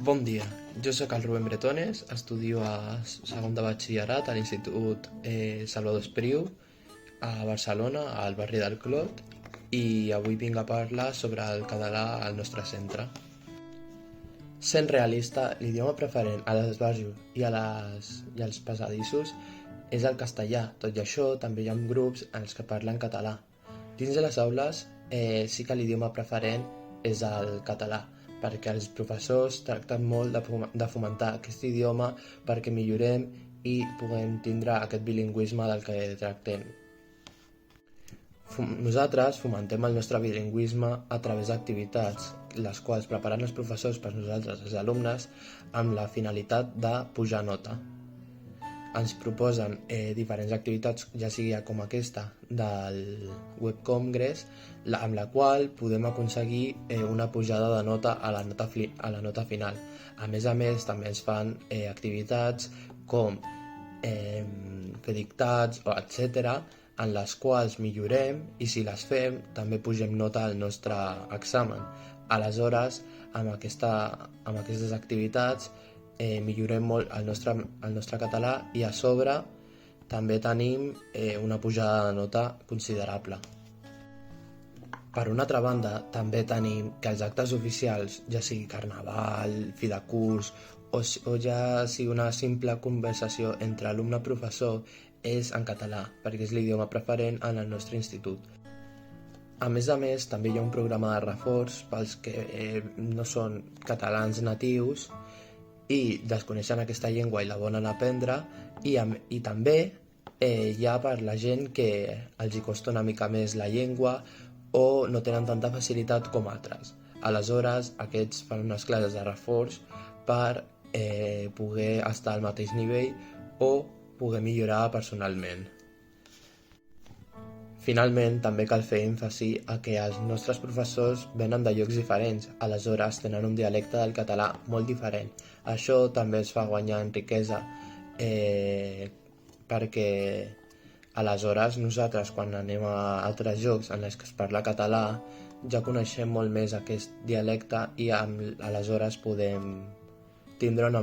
Bon dia, jo sóc el Rubén Bretones, estudio a segon de batxillerat a l'Institut Salvador Espriu a Barcelona, al barri del Clot, i avui vinc a parlar sobre el català al nostre centre. Sent realista, l'idioma preferent a les baixos i als passadissos és el castellà. Tot i això, també hi ha grups en els que parlen català. Dins de les aules, sí que l'idioma preferent és el català, perquè els professors tracten molt de fomentar aquest idioma perquè millorem i puguem tindre aquest bilingüisme del que tractem. Nosaltres fomentem el nostre bilingüisme a través d'activitats, les quals preparen els professors per nosaltres, els alumnes, amb la finalitat de pujar nota. Ens proposen diferents activitats, ja sigui com aquesta del Web Congress, amb la qual podem aconseguir una pujada de nota a la nota final. A més, també ens fan activitats com fer dictats, etc., en les quals millorem i si les fem també pugem nota al nostre examen. Aleshores, amb aquestes activitats millorem molt el nostre català i a sobre també tenim una pujada de nota considerable. Per una altra banda, també tenim que els actes oficials, ja sigui carnaval, fi de curs o ja sigui una simple conversació entre alumne i professor, és en català, perquè és l'idioma preferent en el nostre institut. A més, també hi ha un programa de reforç pels que no són catalans natius i desconeixen aquesta llengua i la volen aprendre, i també hi ha per la gent que els hi costa una mica més la llengua o no tenen tanta facilitat com altres. Aleshores, aquests fan unes classes de reforç per poder estar al mateix nivell o poder millorar personalment. Finalment, també cal fer èmfasi a que els nostres professors venen de llocs diferents, aleshores tenen un dialecte del català molt diferent. Això també es fa guanyar en riquesa perquè aleshores nosaltres, quan anem a altres llocs en els que es parla català, ja coneixem molt més aquest dialecte i aleshores podem tindre una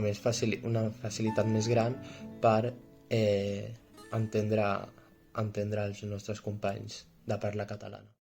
facilitat més gran per entendre els nostres companys de parla catalana.